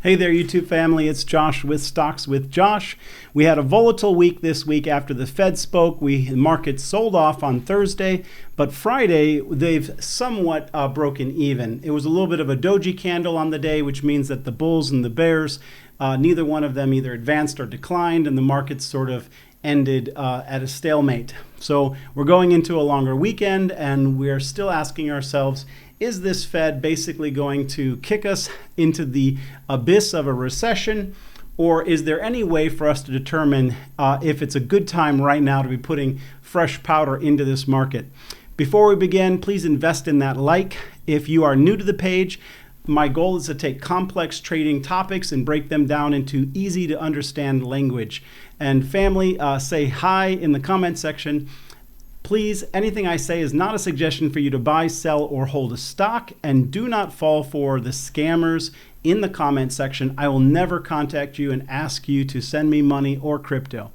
Hey there, YouTube family. It's Josh with Stocks with Josh. We had a volatile week this week after the Fed spoke. The markets sold off on Thursday, but Friday they've somewhat broken even. It was a little bit of a doji candle on the day, which means that the bulls and the bears, neither one of them either advanced or declined, and the markets sort of ended at a stalemate. So we're going into a longer weekend, and we're still asking ourselves, is this Fed basically going to kick us into the abyss of a recession, or is there any way for us to determine if it's a good time right now to be putting fresh powder into this market? Before we begin, please invest in that like. If you are new to the page, my goal is to take complex trading topics and break them down into easy to understand language. And family, say hi in the comment section. Please, anything I say is not a suggestion for you to buy, sell, or hold a stock, and do not fall for the scammers in the comment section. I will never contact you and ask you to send me money or crypto.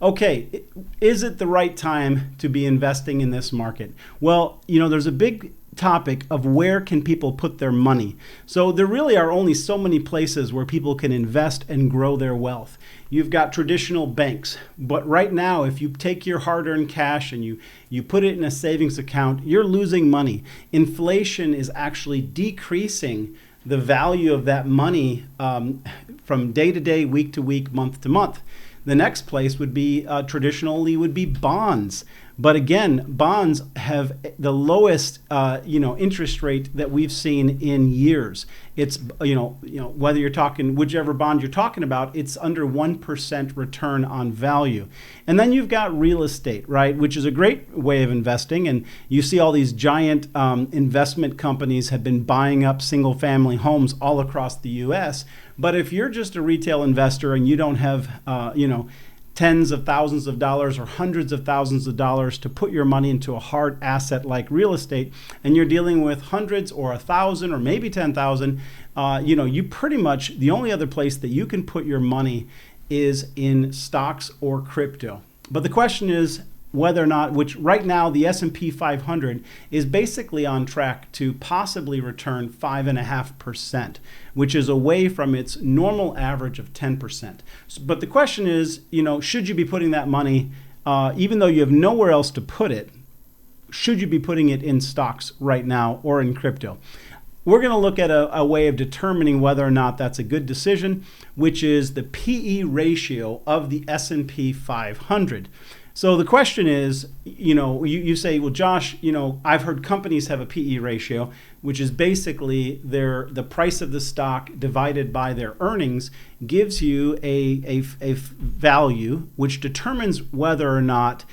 Okay, is it the right time to be investing in this market? Well, there's a big topic of where can people put their money. So there really are only so many places where people can invest and grow their wealth. You've got traditional banks, but right now if you take your hard-earned cash and you put it in a savings account, you're losing money. Inflation is actually decreasing the value of that money from day to day, week to week, month to month. The next place would be traditionally would be bonds. But again, bonds have the lowest, interest rate that we've seen in years. It's, whether you're talking, whichever bond you're talking about, it's under 1% return on value. And then you've got real estate, right, which is a great way of investing. And you see all these giant investment companies have been buying up single family homes all across the U.S. But if you're just a retail investor and you don't have, tens of thousands of dollars or hundreds of thousands of dollars to put your money into a hard asset like real estate, and you're dealing with hundreds or 1,000 or maybe 10,000, you pretty much, the only other place that you can put your money is in stocks or crypto. But the question is whether or not, which right now the S&P 500 is basically on track to possibly return 5.5%, which is away from its normal average of 10%. But the question is, should you be putting that money, even though you have nowhere else to put it, should you be putting it in stocks right now or in crypto? We're going to look at a way of determining whether or not that's a good decision, which is the PE ratio of the S&P 500. So the question is, you say, well, Josh, I've heard companies have a PE ratio, which is basically the price of the stock divided by their earnings gives you a value which determines whether or not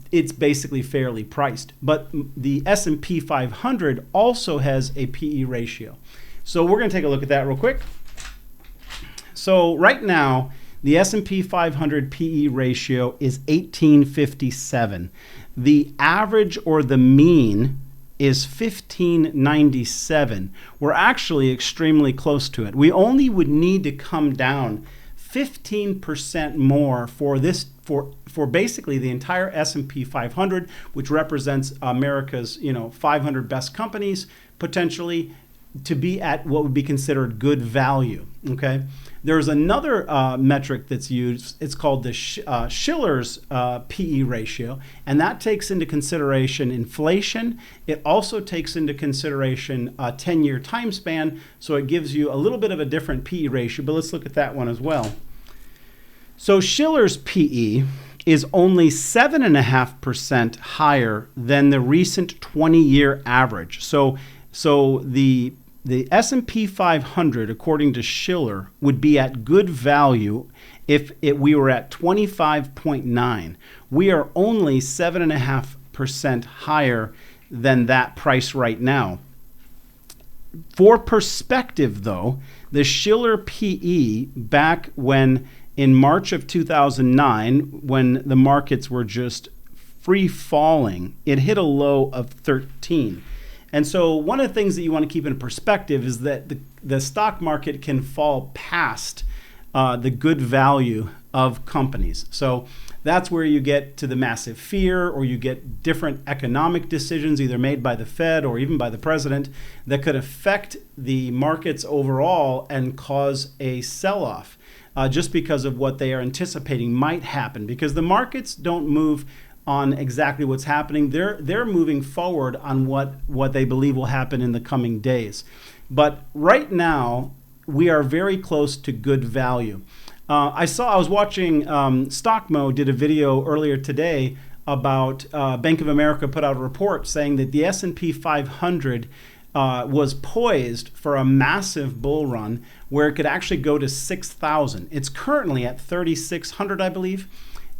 it's basically fairly priced. But the S&P 500 also has a PE ratio. So we're going to take a look at that real quick. So right now, the S&P 500 PE ratio is 1857. The average or the mean is 1597. We're actually extremely close to it. We only would need to come down 15% more for this for basically the entire S&P 500, which represents America's 500 best companies potentially, to be at what would be considered good value. Okay, there's another metric that's used. It's called the Shiller's PE ratio, and that takes into consideration inflation. It also takes into consideration a 10-year time span, so it gives you a little bit of a different PE ratio. But let's look at that one as well. So Shiller's PE is only 7.5% higher than the recent 20-year average. So the S&P 500, according to Shiller, would be at good value if we were at 25.9. We are only 7.5% higher than that price right now. For perspective, though, the Shiller PE back when in March of 2009, when the markets were just free falling, it hit a low of 13. And so one of the things that you want to keep in perspective is that the stock market can fall past the good value of companies. So that's where you get to the massive fear, or you get different economic decisions either made by the Fed or even by the president that could affect the markets overall and cause a sell-off just because of what they are anticipating might happen. Because the markets don't move on exactly what's happening. They're moving forward on what they believe will happen in the coming days. But right now, we are very close to good value. I was watching Stockmo did a video earlier today about Bank of America put out a report saying that the S&P 500 was poised for a massive bull run where it could actually go to 6,000. It's currently at 3,600, I believe.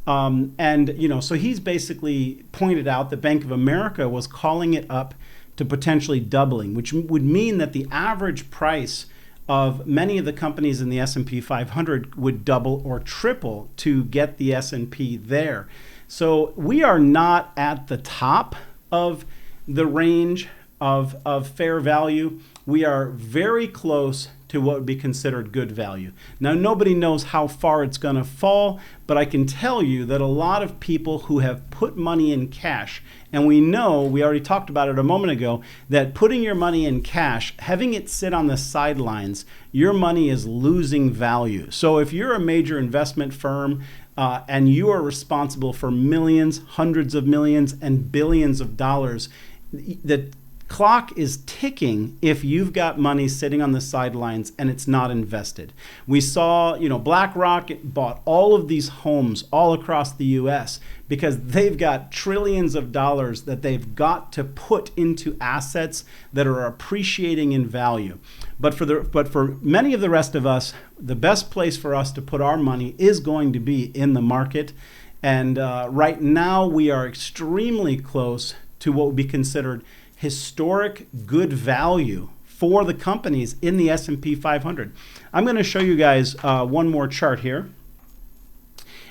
So he's basically pointed out that Bank of America was calling it up to potentially doubling, which would mean that the average price of many of the companies in the S&P 500 would double or triple to get the S&P there. So we are not at the top of the range of fair value. We are very close to what would be considered good value. Now, nobody knows how far it's going to fall, but I can tell you that a lot of people who have put money in cash, and we already talked about it a moment ago, that putting your money in cash, having it sit on the sidelines, your money is losing value. So if you're a major investment firm and you are responsible for millions, hundreds of millions, and billions of dollars, the clock is ticking if you've got money sitting on the sidelines and it's not invested. We saw, BlackRock bought all of these homes all across the US because they've got trillions of dollars that they've got to put into assets that are appreciating in value. But for many of the rest of us, the best place for us to put our money is going to be in the market. And right now we are extremely close to what would be considered historic good value for the companies in the S&P 500. I'm going to show you guys one more chart here,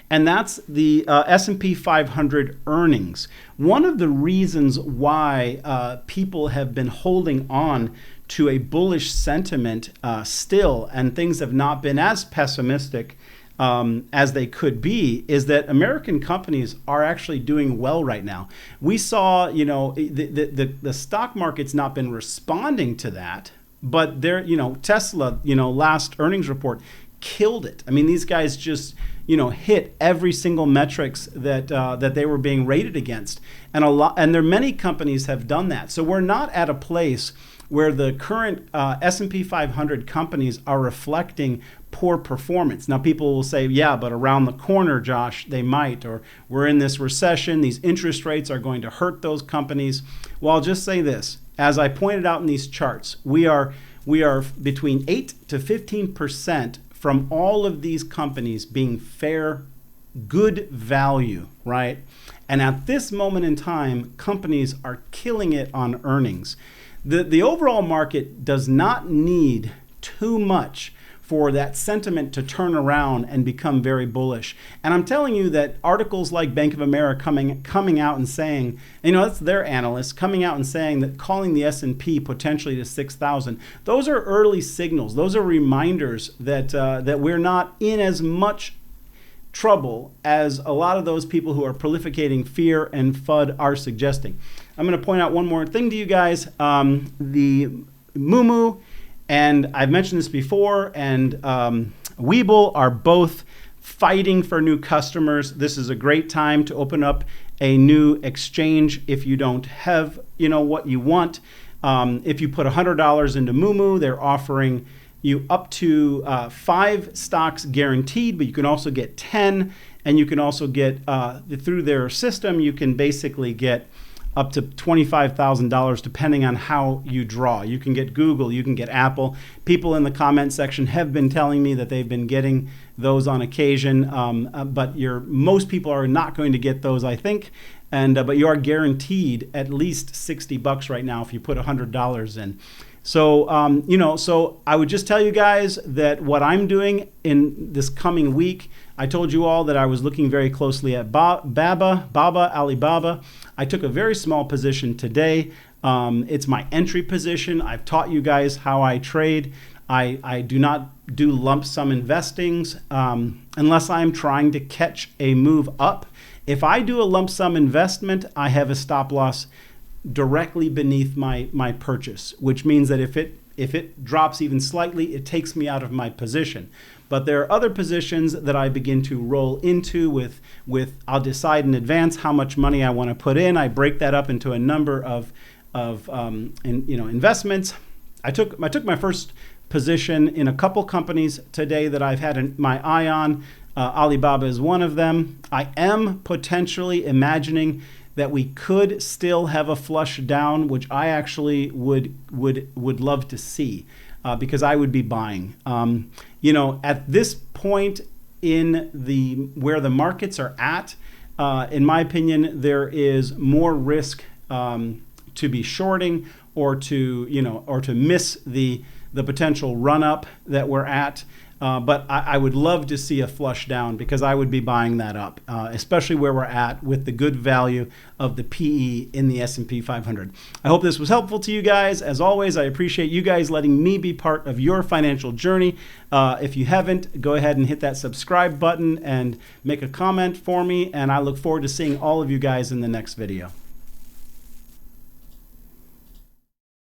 and that's the S&P 500 earnings. One of the reasons why people have been holding on to a bullish sentiment still, and things have not been as pessimistic as they could be, is that American companies are actually doing well right now. We saw, the stock market's not been responding to that, but Tesla, last earnings report killed it. I mean, these guys just, hit every single metrics that they were being rated against, and there many companies have done that. So we're not at a place where the current S&P 500 companies are reflecting poor performance. Now, people will say, yeah, but around the corner, Josh, they might, or we're in this recession, these interest rates are going to hurt those companies. Well, I'll just say this. As I pointed out in these charts, we are between 8 to 15% from all of these companies being fair, good value, right? And at this moment in time, companies are killing it on earnings. The overall market does not need too much for that sentiment to turn around and become very bullish. And I'm telling you that articles like Bank of America coming out and saying, that's their analysts coming out and saying that calling the S&P potentially to 6,000, those are early signals. Those are reminders that we're not in as much trouble as a lot of those people who are prolificating fear and FUD are suggesting. I'm going to point out one more thing to you guys. The moomoo, and I've mentioned this before, and Webull are both fighting for new customers. This is a great time to open up a new exchange if you don't have, what you want. If you put $100 into moomoo, they're offering you up to 5 stocks guaranteed, but you can also get 10, and you can also get, through their system, you can basically get up to $25,000 depending on how you draw. You can get Google, you can get Apple. People in the comment section have been telling me that they've been getting those on occasion, but most people are not going to get those, I think. But you are guaranteed at least $60 right now if you put $100 in. So, so I would just tell you guys that what I'm doing in this coming week, I told you all that I was looking very closely at Alibaba. I took a very small position today. It's my entry position. I've taught you guys how I trade. I do not do lump sum investings unless I'm trying to catch a move up. If I do a lump sum investment, I have a stop loss directly beneath my purchase, which means that if it drops even slightly, it takes me out of my position. But there are other positions that I begin to roll into with I'll decide in advance how much money I want to put in. I break that up into a number of investments. I took my first position in a couple companies today that I've had my eye on. Alibaba is one of them. I am potentially imagining that we could still have a flush down, which I actually would love to see, because I would be buying. At this point in where the markets are at, in my opinion, there is more risk to be shorting or to miss the potential run up that we're at. But I would love to see a flush down, because I would be buying that up, especially where we're at with the good value of the PE in the S&P 500. I hope this was helpful to you guys. As always, I appreciate you guys letting me be part of your financial journey. If you haven't, go ahead and hit that subscribe button and make a comment for me. And I look forward to seeing all of you guys in the next video.